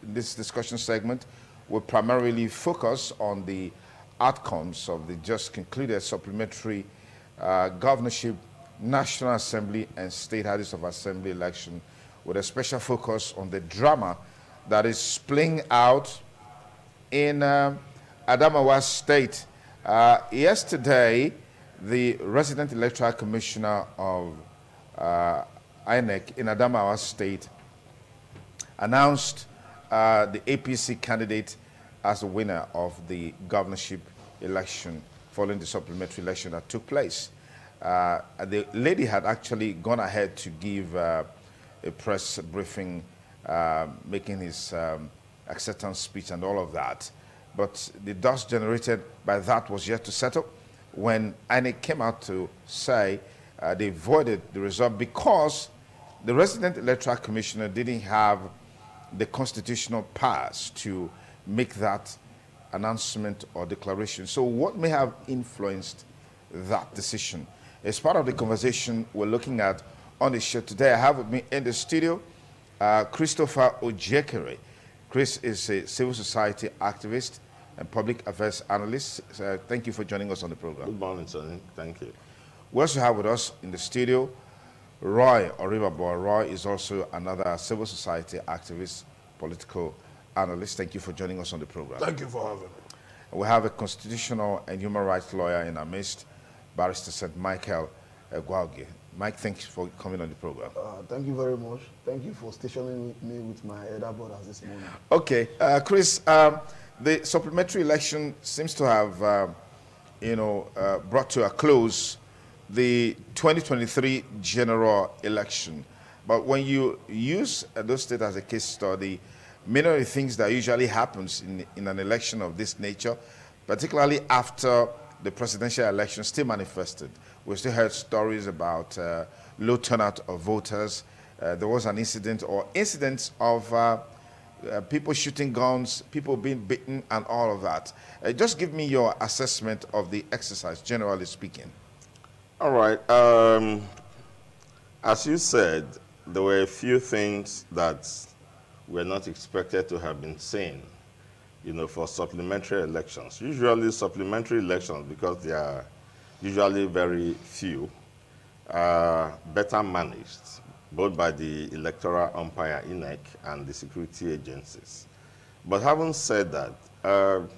in this discussion segment, will primarily focus on the outcomes of the just concluded supplementary governorship, National Assembly, and State Houses of Assembly election, with a special focus on the drama that is playing out in Adamawa State. Yesterday, the resident electoral commissioner of INEC in Adamawa State announced the APC candidate as the winner of the governorship election following the supplementary election that took place. The lady had actually gone ahead to give a press briefing, making his acceptance speech and all of that. But the dust generated by that was yet to settle when INEC came out to say they voided the result because the resident electoral commissioner didn't have the constitutional powers to make that announcement or declaration. So what may have influenced that decision? As part of the conversation we're looking at on the show today, I have with me in the studio Christopher Ojekere. Chris is a civil society activist and public affairs analyst. Thank you for joining us on the program. Good morning, Sonny. Thank you. We also have with us in the studio Roy Oribabo. Roy is also another civil society activist, political analyst. Thank you for joining us on the program. Thank you for having me. We have a constitutional and human rights lawyer in our midst, Barrister St. Michael Gwauge. Mike, thanks for coming on the program. Thank you very much. Thank you for stationing me with my elder brothers this morning. Okay, Chris, the supplementary election seems to have, brought to a close the 2023 general election. But when you use those states as a case study, many of the things that usually happens in an election of this nature, particularly after the presidential election, still manifested. We still heard stories about low turnout of voters. There was an incident or incidents of people shooting guns, people being beaten, and all of that. Just give me your assessment of the exercise, generally speaking. All right. As you said, there were a few things that were not expected to have been seen, for supplementary elections. Usually supplementary elections, because they are usually very few, are better managed, both by the Electoral umpire INEC and the security agencies. But having said that,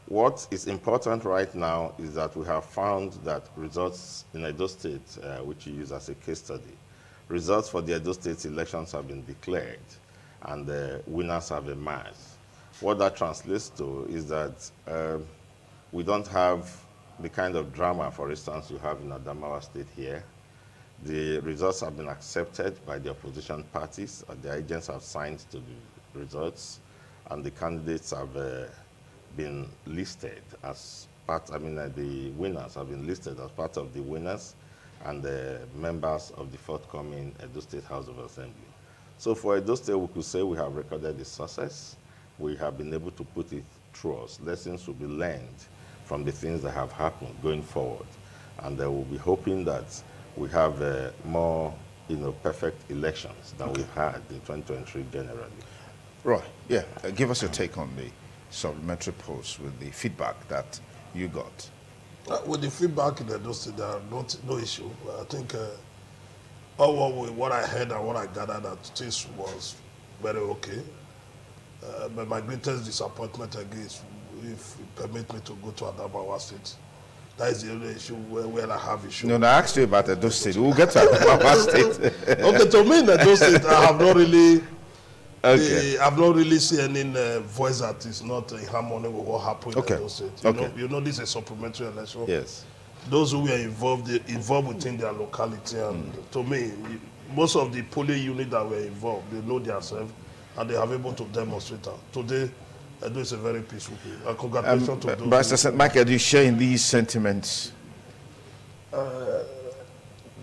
what is important right now is that we have found that results in Edo State, which you use as a case study, results for the Edo State elections have been declared and the winners have emerged. What that translates to is that we don't have the kind of drama, for instance, you have in Adamawa State here. The results have been accepted by the opposition parties, and the agents have signed to the results, and the candidates have been listed as part, the winners have been listed as part of the winners and the members of the forthcoming Edo State House of Assembly. So for Edo State, we could say we have recorded the success. We have been able to put it through us. Lessons will be learned from the things that have happened going forward. And we'll be hoping that we have more, perfect elections than we've had in 2023 generally. Right, yeah. Give us your take on the supplementary polls with the feedback that you got. With the feedback in Edo State, there are no issue. I think what I heard and what I gathered that this was very okay. But my greatest disappointment again is if you permit me to go to Adamawa State. That is the only issue where I have issue. No, I asked you about Edo State. We'll get to Adamawa State. Okay, to me in Edo State, I have not really, I've not really seen any voice that is not in harmony with what happened in Edo State. You know, this is a supplementary election. Yes. Those who were involved within their locality, and to me, most of the polling units that were involved, they know themselves, and they have able to demonstrate that. Today, Edo is a very peaceful people. Congratulations to those. Barrister St. Michael, do you share in these sentiments? There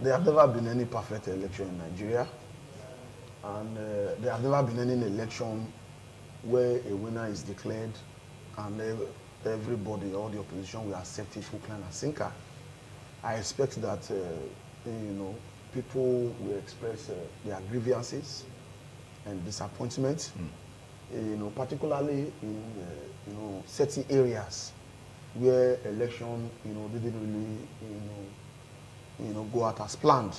have never been any perfect election in Nigeria. And there have never been any election where a winner is declared and everybody, all the opposition, will accept it hook, line, and sinker. I expect that, people will express their grievances and disappointment. particularly in certain areas where election didn't really go out as planned.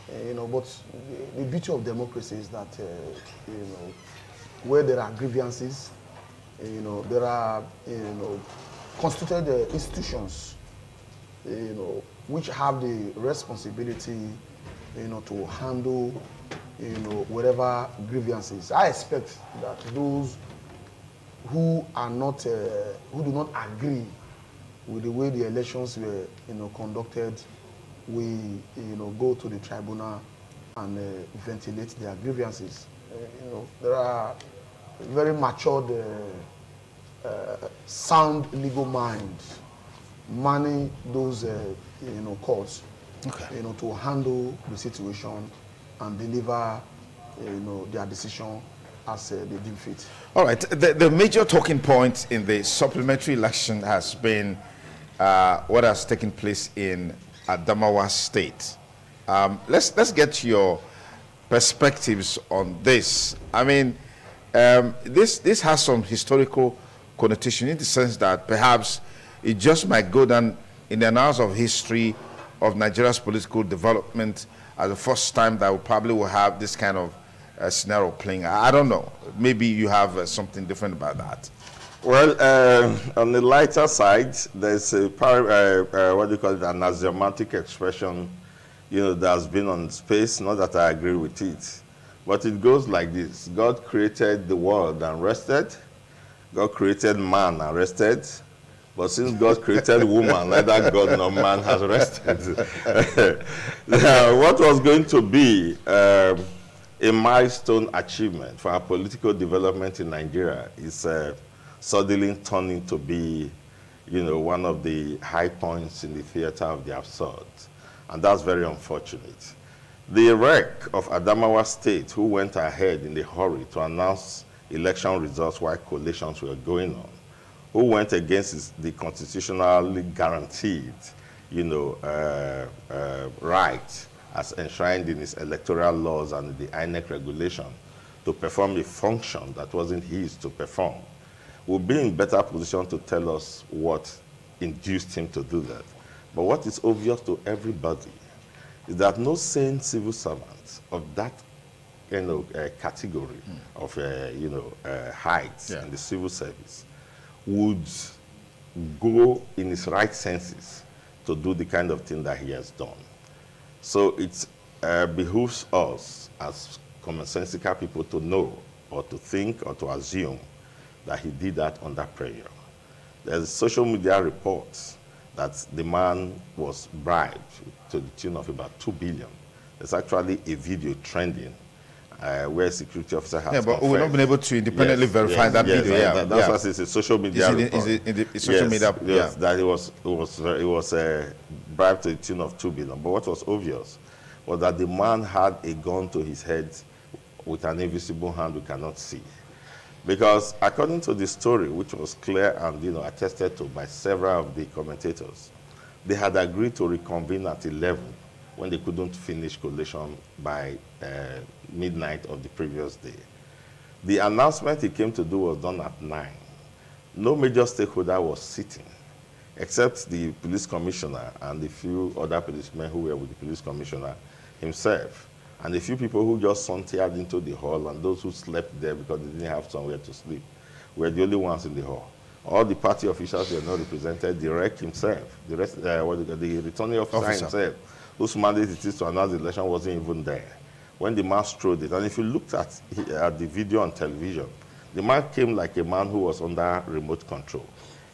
But the beauty of democracy is that where there are grievances, there are constituted institutions which have the responsibility to handle whatever grievances. I expect that those who are not who do not agree with the way the elections were conducted, we go to the tribunal and ventilate their grievances. There are very matured, sound legal minds manning those courts, Okay. to handle the situation and deliver their decision as they deem fit. All right. The major talking point in the supplementary election has been what has taken place in Adamawa State. Let's get your perspectives on this. I mean, this has some historical connotation in the sense that perhaps it just might go down in the annals of history of Nigeria's political development as the first time that we probably will have this kind of scenario playing. I don't know. Maybe you have something different about that. Well, on the lighter side, there's a what do you call it, an axiomatic expression, that's been on space. Not that I agree with it, but it goes like this: God created the world and rested. God created man and rested. But since God created woman, neither God nor man has rested. What was going to be a milestone achievement for our political development in Nigeria is suddenly turning to be, one of the high points in the theater of the absurd. And that's very unfortunate. The wreck of Adamawa State, who went ahead in a hurry to announce election results while coalitions were going on, who went against the constitutionally guaranteed, right as enshrined in his electoral laws and the INEC regulation to perform a function that wasn't his to perform, will be in better position to tell us what induced him to do that. But what is obvious to everybody is that no sane civil servant of that category of heights in the civil service would go in his right senses to do the kind of thing that he has done. So it behooves us as commonsensical people to know or to think or to assume that he did that under pressure. There's social media reports that the man was bribed to the tune of about 2 billion. There's actually a video trending where a security officer has but we've not been able to independently verify that video. That's what it's a social media report. In the social media, yes, that it was bribed to the tune of 2 billion. But what was obvious was that the man had a gun to his head with an invisible hand we cannot see. Because according to the story, which was clear and attested to by several of the commentators, they had agreed to reconvene at 11 when they couldn't finish collation by midnight of the previous day. The announcement he came to do was done at 9. No major stakeholder was sitting, except the police commissioner and the few other policemen who were with the police commissioner himself, and a few people who just sauntered into the hall, and those who slept there because they didn't have somewhere to sleep were the only ones in the hall. All the party officials were not represented. The REC himself, the returning officer himself, whose mandate it is to announce the election, wasn't even there when the man strode it. And if you looked at the video on television, the man came like a man who was under remote control.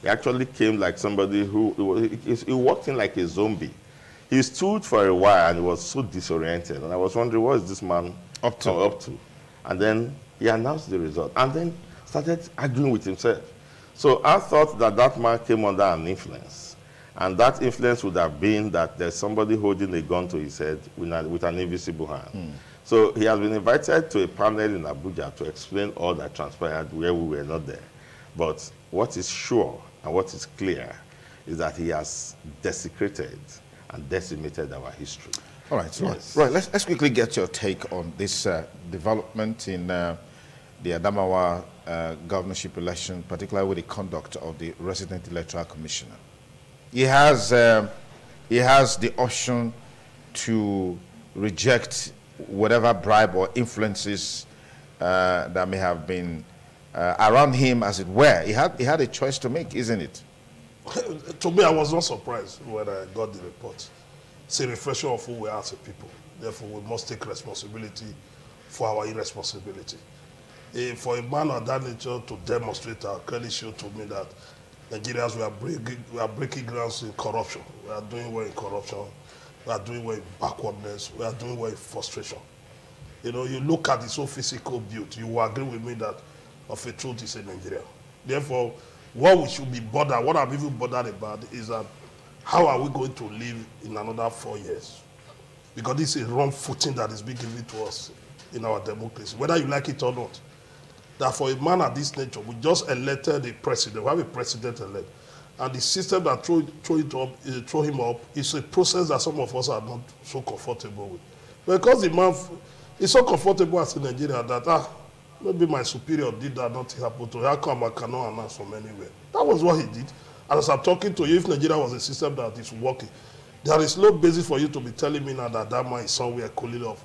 He actually came like somebody he walked in like a zombie. He stood for a while and he was so disoriented. And I was wondering, what is this man up to? And then he announced the result and then started arguing with himself. So I thought that that man came under an influence. And that influence would have been that there's somebody holding a gun to his head with an invisible hand. So he has been invited to a panel in Abuja to explain all that transpired where we were not there. But what is sure and what is clear is that he has desecrated and decimated our history. All right, so yes. Right. Let's quickly get your take on this development in the Adamawa governorship election, particularly with the conduct of the resident electoral commissioner. He has the option to reject whatever bribe or influences that may have been around him, as it were. He had a choice to make, isn't it? To me, I was not surprised when I got the report. It's a reflection of who we are as a people. Therefore, we must take responsibility for our irresponsibility. For a man of that nature to demonstrate our credit show to me that Nigerians we are breaking grounds in corruption. We are doing well in corruption. We are doing well in backwardness. We are doing well in frustration. You know, you look at the so physical build, you will agree with me that of a truth is in Nigeria. Therefore, what we should be bothered, what I'm even bothered about is that how are we going to live in another 4 years? Because this is a wrong footing that is being given to us in our democracy, whether you like it or not. That for a man of this nature, we just elected a president, we have a president-elect, and the system that throw him up is a process that some of us are not so comfortable with. Because the man is so comfortable as in Nigeria that, maybe my superior did that, nothing happened to him. How come I cannot announce from anywhere? That was what he did. And as I'm talking to you, if Nigeria was a system that is working, there is no basis for you to be telling me now that that man is somewhere cooling off.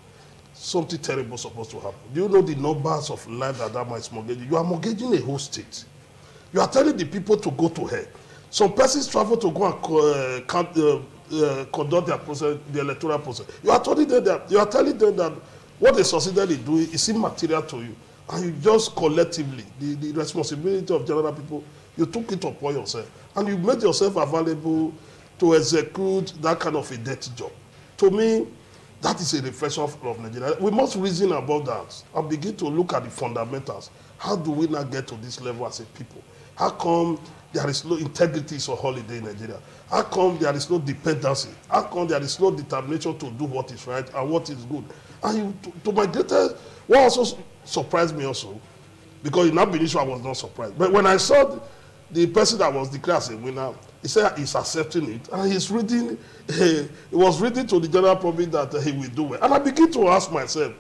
Something terrible is supposed to happen. Do you know the numbers of lives that man is mortgaging? You are mortgaging a whole state. You are telling the people to go to hell. Some persons travel to go and conduct their process, the electoral process. You are telling them that what they succeeded in doing is immaterial to you. And you just collectively, the responsibility of general people, you took it upon yourself. And you made yourself available to execute that kind of a dirty job. To me, that is a reflection of Nigeria. We must reason about that and begin to look at the fundamentals. How do we not get to this level as a people? How come there is no integrity or holiday in Nigeria? How come there is no dependency? How come there is no determination to do what is right and what is good? And to my greatest, what also surprised me also, because in that issue I was not surprised. But when I saw the person that was declared as a winner, he said he's accepting it, and he's reading. He was reading to the general public that he will do well. And I begin to ask myself,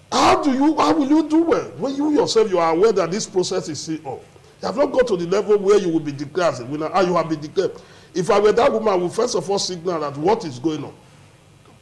how will you do well when you yourself you are aware that this process is still on? You have not got to the level where you will be declared as a winner, and you have been declared. If I were that woman, I would first of all signal that what is going on.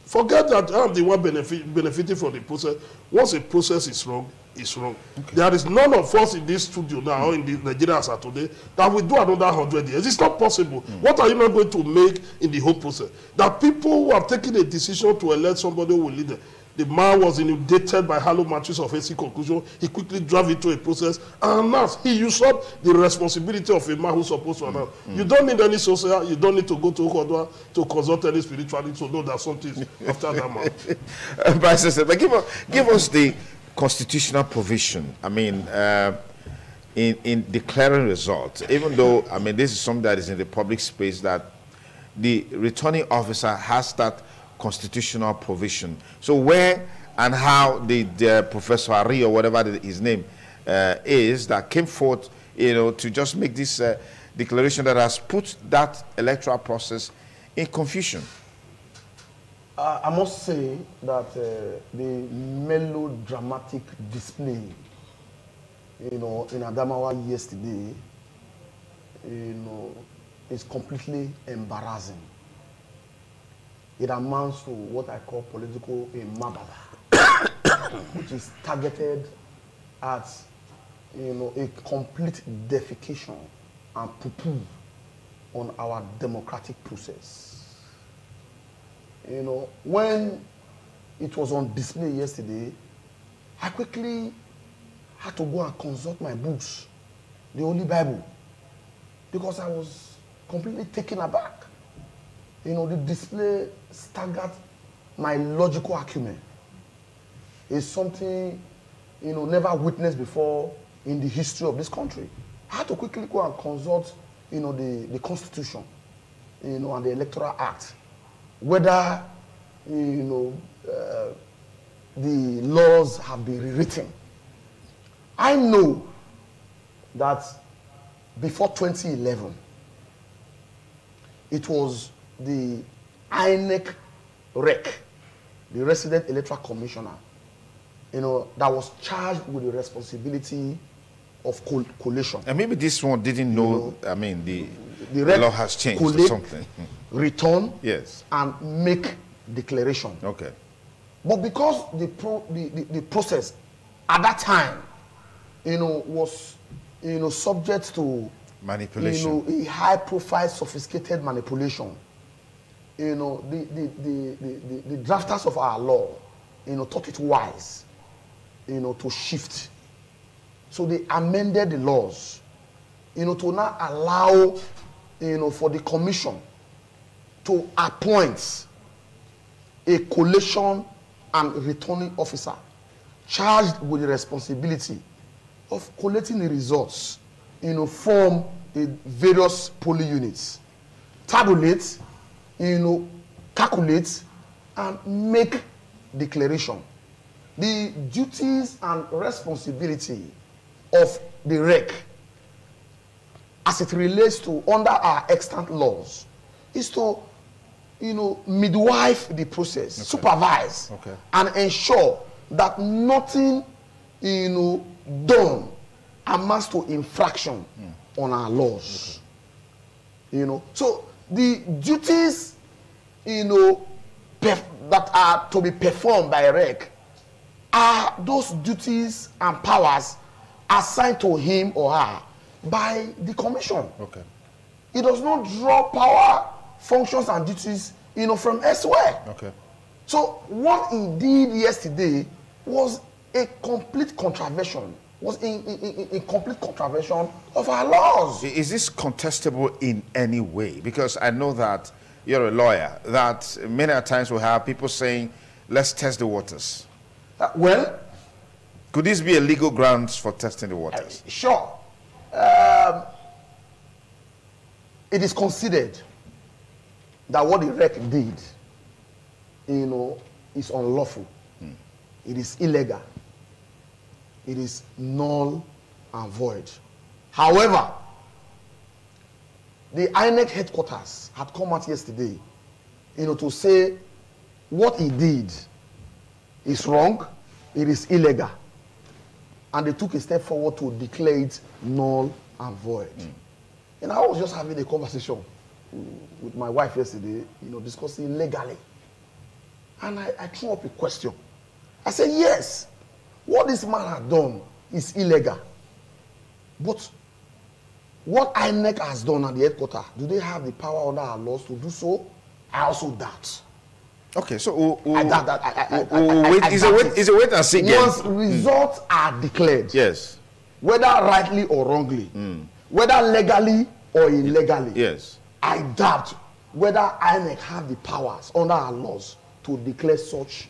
Forget that I'm the one benefiting from the process. Once a process is wrong, it's wrong. Okay. There is none of us in this studio now, or in the Nigeria as of today, that will do another 100 years. It's not possible. What are you not going to make in the whole process? That people who have taken a decision to elect somebody who will lead them. The man was inundated by hollow matches of AC conclusion. He quickly drove into a process and announced. He usurped the responsibility of a man who's supposed to announce. You don't need any social, you don't need to go to Ukodwa to consult any spirituality to know that something is after that man. But give us the constitutional provision. I mean, in declaring results, even though, I mean, this is something that is in the public space, that the returning officer has that constitutional provision. So where and how did Professor Ari, or whatever his name is, that came forth, to just make this declaration that has put that electoral process in confusion? I must say that the melodramatic display, in Adamawa yesterday, is completely embarrassing. It amounts to what I call political mababa, which is targeted at, a complete defecation and poo-poo on our democratic process. When it was on display yesterday, I quickly had to go and consult my books, the Holy Bible, because I was completely taken aback. The display staggered my logical acumen. It's something, never witnessed before in the history of this country. I had to quickly go and consult, the Constitution, and the Electoral Act, whether, the laws have been rewritten. I know that before 2011, it was the INEC REC, the Resident Electoral Commissioner, that was charged with the responsibility of collation. And maybe this one didn't know, I mean, the law has changed or collate, something. Return, Yes. and make declaration. Okay. But because the process at that time, was, subject to Manipulation. a high-profile, sophisticated manipulation, the drafters of our law, thought it wise, to shift. So they amended the laws, to now allow, for the commission to appoint a collation and returning officer charged with the responsibility of collating the results, from the various polling units, tabulate, calculate, and make declaration. The duties and responsibility of the REC, as it relates to under our extant laws, is to, midwife the process, okay. supervise, okay. and ensure that nothing, done amounts to infraction on our laws. Okay. So the duties, that are to be performed by REC are those duties and powers assigned to him or her by the commission. Okay. It does not draw power, functions, and duties, from elsewhere. Okay. So what he did yesterday was a complete contravention, in complete contravention of our laws. Is this contestable in any way? Because I know that you're a lawyer, that many times we have people saying, let's test the waters. Well, could this be a legal grounds for testing the waters? Sure. It is considered that what the REC did, is unlawful. It is illegal. It is null and void. However, the INEC headquarters had come out yesterday, to say what he did is wrong, it is illegal. And they took a step forward to declare it null and void. And I was just having a conversation with my wife yesterday, discussing legally. And I threw up a question. I said, yes, what this man had done is illegal. But what INEC has done at the headquarters, do they have the power under our laws to do so? I also doubt. Okay, so I doubt that. Is a wait and see game. Once results are declared, yes, whether rightly or wrongly, whether legally or illegally, yes, I doubt whether INEC have the powers under our laws to declare such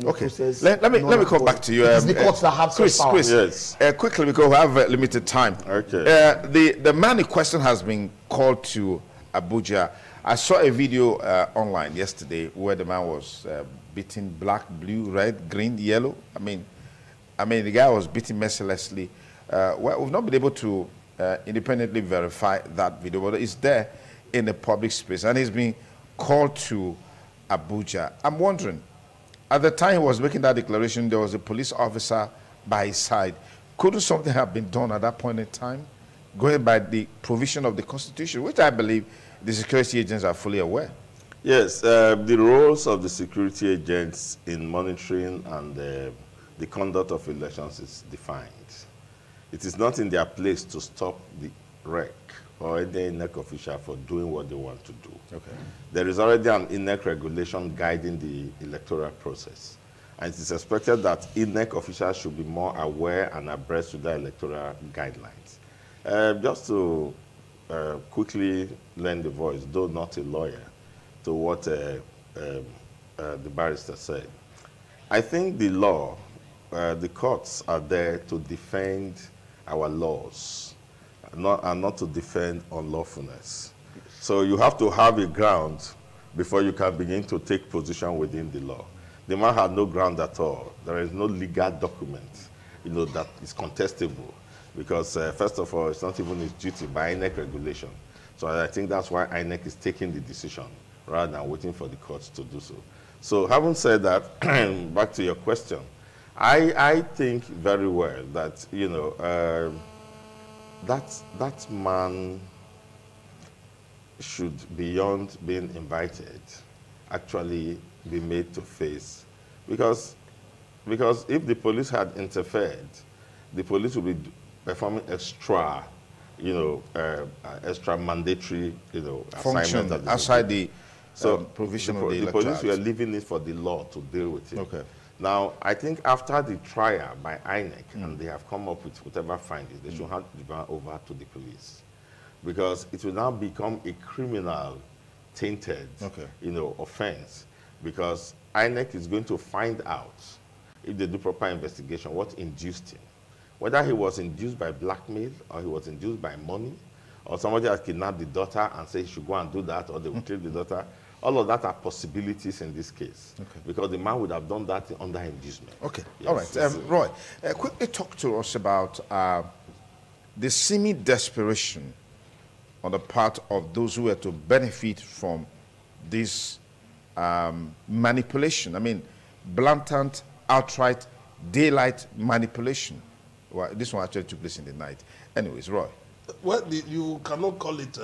process. Let me come back to you. It's the courts that have such powers. Chris, yes. Quickly, because we have limited time. Okay. The man in question has been called to Abuja. I saw a video online yesterday where the man was beaten black, blue, red, green, yellow. I mean, the guy was beaten mercilessly. Well, we've not been able to independently verify that video, but it's there in the public space, and he's been called to Abuja. I'm wondering, at the time he was making that declaration, there was a police officer by his side. Couldn't something have been done at that point in time, going by the provision of the Constitution, which I believe the security agents are fully aware? Yes, the roles of the security agents in monitoring and the conduct of elections is defined. It is not in their place to stop the REC or any INEC official for doing what they want to do. Okay. There is already an INEC regulation guiding the electoral process. And it is expected that INEC officials should be more aware and abreast with the electoral guidelines. Just to quickly lend the voice, though not a lawyer, to what the barrister said. I think the law, the courts are there to defend our laws, and not to defend unlawfulness. So you have to have a ground before you can begin to take position within the law. The man had no ground at all. There is no legal document, that is contestable, because first of all, it's not even his duty by INEC regulation. So I think that's why INEC is taking the decision rather than waiting for the courts to do so. So having said that, back to your question, I think very well that, you know, that man should, beyond being invited, actually be made to face. Because if the police had interfered, the police would be performing extra, you know, extra mandatory, you know, function outside the provision of the Electoral. The police were Act. leaving it for the law to deal with it. Okay. Now, I think after the trial by INEC, and they have come up with whatever findings, they should hand it over to the police. Because it will now become a criminal tainted, you know, offense. Because INEC is going to find out, if they do proper investigation, what induced him. Whether he was induced by blackmail, or he was induced by money, or somebody has kidnapped the daughter and said he should go and do that, or they will kill the daughter. All of that are possibilities in this case. Because the man would have done that under inducement. Okay, yes. all right. Roy, quickly talk to us about the seeming desperation on the part of those who are to benefit from this manipulation. I mean, blatant, outright, daylight manipulation. Well, this one actually took place in the night. Anyways, Roy. Well, you cannot call it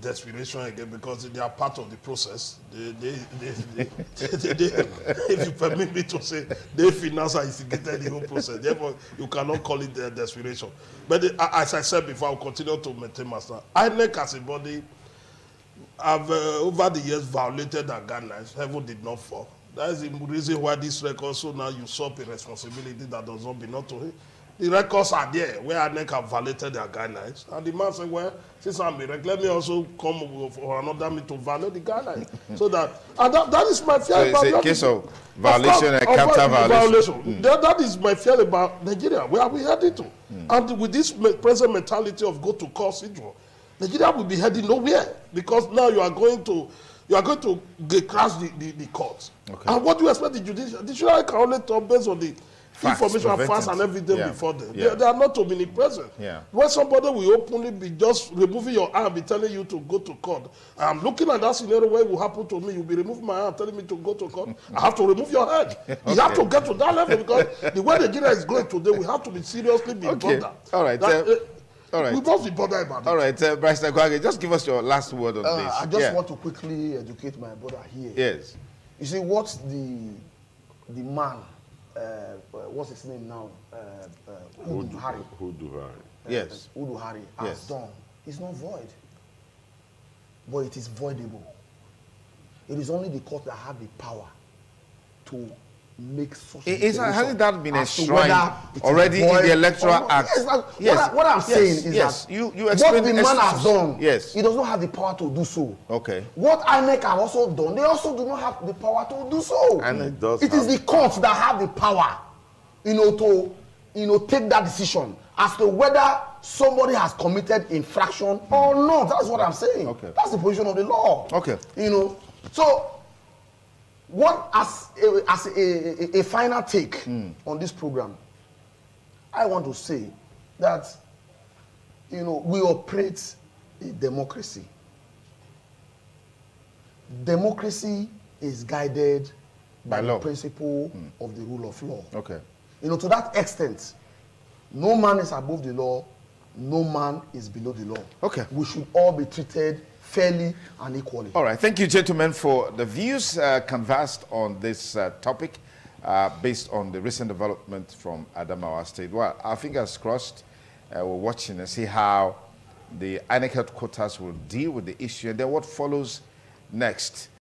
desperation again, because they are part of the process. If you permit me to say, they finance and instigated the whole process. Therefore, you cannot call it desperation. But as I said before, I'll continue to maintain my stand. INEC as a body have, over the years, violated their guidelines. Heaven did not fall. That is the reason why this record so now usurp a responsibility that does not belong to him. The records are there where INEC have violated their guidelines. And the man said, well, since I'm irreg, let me also come for another me to violate the guidelines. So that, and that is my fear about... So it's a case of violation and counter-violation. That is my fear about Nigeria. Where are we heading to? And with this present mentality of go to court syndrome, Nigeria will be heading nowhere. Because now you are going to crash the courts. And what do you expect the judiciary? The judiciary can only talk based on the information and facts and everything before them. They are not omnipresent. When somebody will openly be just removing your arm, be telling you to go to court. I'm looking at that scenario where it will happen to me. You'll be removing my arm, telling me to go to court. I have to remove your head. You have to get to that level, because the way Nigeria is going today, we have to be seriously be bothered. All right. All right. We must be bothered about it. All right, Bryce Nagwage, just give us your last word on this. I just want to quickly educate my brother here. Yes. You see, what the man, what's his name now? Udu Hari. Yes. Udu Hari has done. It's not void, but it is voidable. It is only the court that have the power to make such a hasn't that been enshrined already in the Electoral Act? Yes, what I'm saying is that you what the man has done, yes, he does not have the power to do so. Okay. What INEC have also done, they also do not have the power to do so. And it is the courts that have the power, to take that decision as to whether somebody has committed infraction or not. That's what I'm saying. Okay. That's the position of the law. Okay. So what as a final take on this program, I want to say that we operate a democracy. Democracy is guided by the principle of the rule of law. Okay. To that extent, no man is above the law, no man is below the law. Okay. We should all be treated fairly and equally. All right. Thank you, gentlemen, for the views canvassed on this topic based on the recent development from Adamawa State. Well, our fingers crossed. We're watching and see how the INEC headquarters will deal with the issue and then what follows next.